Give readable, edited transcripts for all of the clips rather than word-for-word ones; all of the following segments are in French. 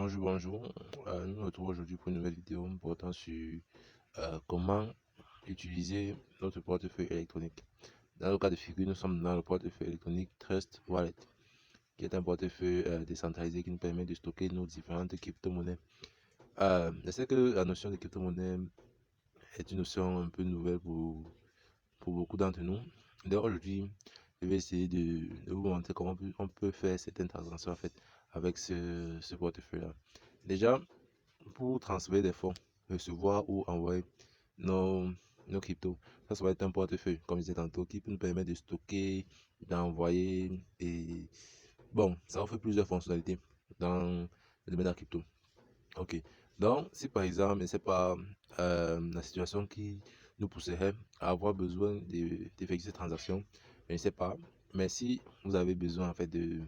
Bonjour. Nous nous retrouvons aujourd'hui pour une nouvelle vidéo portant sur comment utiliser notre portefeuille électronique. Dans le cas de figure, nous sommes dans le portefeuille électronique Trust Wallet, qui est un portefeuille décentralisé qui nous permet de stocker nos différentes crypto-monnaies. Je sais que la notion de crypto-monnaie est une notion un peu nouvelle pour beaucoup d'entre nous. Donc aujourd'hui, je vais essayer de vous montrer comment on peut faire certaines transactions en fait avec ce portefeuille-là. Déjà, pour transférer des fonds, recevoir ou envoyer nos, nos cryptos, ça va être un portefeuille, comme je disais tantôt, qui peut nous permettre de stocker, d'envoyer et bon, ça offre plusieurs fonctionnalités dans le domaine de la crypto. Ok, donc si par exemple, c'est pas la situation qui nous pousserait à avoir besoin d'effectuer ces transactions, je ne sais pas, mais si vous avez besoin en fait de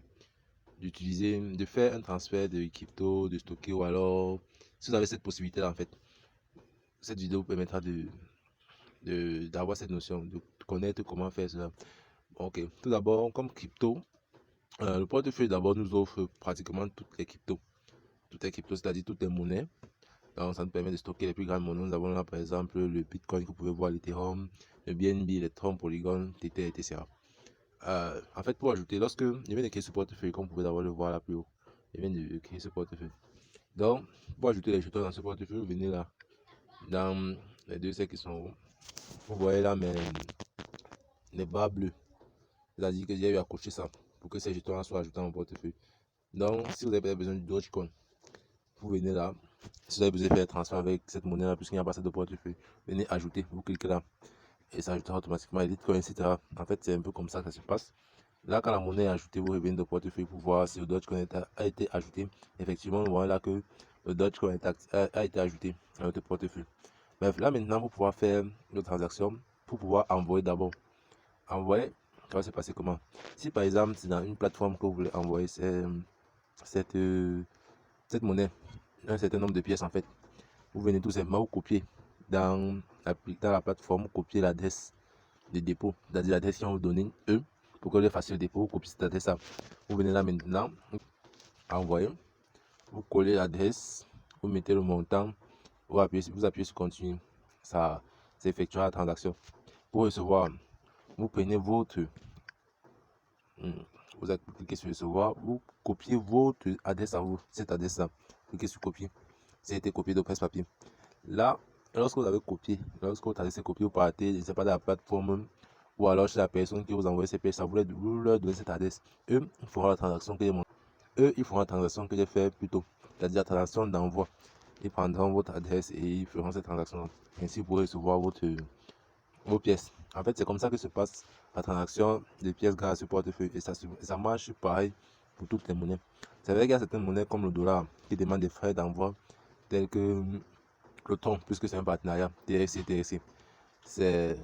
faire un transfert de crypto, de stocker ou alors si vous avez cette possibilité là en fait, cette vidéo vous permettra d'avoir cette notion, de connaître comment faire cela. Ok, tout d'abord, comme crypto, le portefeuille d'abord nous offre pratiquement toutes les cryptos, c'est-à-dire toutes les monnaies. Donc, ça nous permet de stocker les plus grandes monnaies. Nous avons là, par exemple, le Bitcoin que vous pouvez voir, l'Ethereum, le BNB, l'Ethereum, Polygon, Tether, etc. En fait, pour ajouter, lorsque je viens de créer ce portefeuille, comme vous pouvez d'abord le voir là plus haut, je viens de créer ce portefeuille. Donc, pour ajouter les jetons dans ce portefeuille, vous venez là, dans les deux cercles qui sont hauts. Vous voyez là les barres bleues. C'est-à-dire que j'ai eu à cocher ça pour que ces jetons soient ajoutés dans mon portefeuille. Donc, si vous avez besoin du Dogecoin, vous venez là. Si vous avez besoin de faire un transfert avec cette monnaie-là, puisqu'il n'y a pas de portefeuille, venez ajouter, vous cliquez là et ça ajoutera automatiquement les Bitcoin, etc. En fait, c'est un peu comme ça que ça se passe. Là, quand la monnaie est ajoutée, vous revenez de portefeuille pour voir si le Dogecoin a été ajouté. Effectivement, vous voyez là que le Dogecoin a été ajouté à notre portefeuille. Bref, là maintenant, pour pouvoir faire nos transactions, pour pouvoir envoyer d'abord. Envoyer, ça va se passer comment? Si par exemple, c'est dans une plateforme que vous voulez envoyer cette, cette monnaie, un certain nombre de pièces en fait, vous venez tout simplement vous copier dans la plateforme, vous copiez l'adresse de dépôt, c'est-à-dire l'adresse qu'ils vont vous donner eux pour que vous fassiez le dépôt, vous copiez cette adresse là. Vous venez là maintenant, envoyer, vous collez l'adresse, vous mettez le montant, vous appuyez sur continue, ça effectuera la transaction. Pour recevoir, vous prenez votre vous cliquez sur recevoir, vous copiez votre adresse à vous, cette adresse là, cliquez sur copier, c'est été copié de presse-papier. Là, lorsque vous avez copié, lorsque votre adresse est copiée, vous partez, je ne sais pas, dans la plateforme ou alors chez la personne qui vous envoie ces pièces, vous leur donnez cette adresse. Eux, ils feront la transaction que j'ai fait plus tôt, c'est-à-dire la transaction d'envoi. Ils prendront votre adresse et ils feront cette transaction. Ainsi, vous pourrez recevoir vos pièces. En fait, c'est comme ça que se passe la transaction des pièces grâce à ce portefeuille. Et ça marche pareil pour toutes les monnaies. C'est vrai qu'il y a certaines monnaies comme le dollar qui demandent des frais d'envoi tels que le ton, puisque c'est un partenariat TRC, TRC. C'est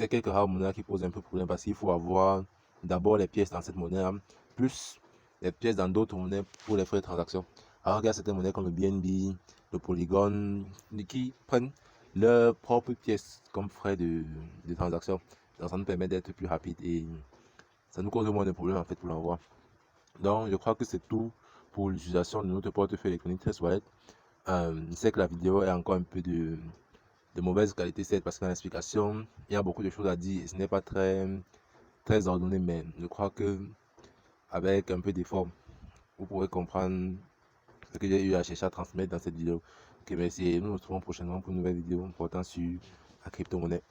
quelques rares monnaies qui posent un peu problème parce qu'il faut avoir d'abord les pièces dans cette monnaie plus les pièces dans d'autres monnaies pour les frais de transaction. Alors qu'il y a certaines monnaies comme le BNB, le Polygon qui prennent leurs propres pièces comme frais de transaction. Donc ça nous permet d'être plus rapide et ça nous cause moins de problèmes en fait pour l'envoi. Donc je crois que c'est tout pour l'utilisation de notre portefeuille électronique Trust Wallet. Je sais que la vidéo est encore un peu de mauvaise qualité, c'est parce que dans l'explication, il y a beaucoup de choses à dire et ce n'est pas très ordonné, mais je crois que avec un peu d'effort, vous pourrez comprendre ce que j'ai eu à chercher à transmettre dans cette vidéo. Ok, merci et nous nous retrouvons prochainement pour une nouvelle vidéo portant sur la crypto-monnaie.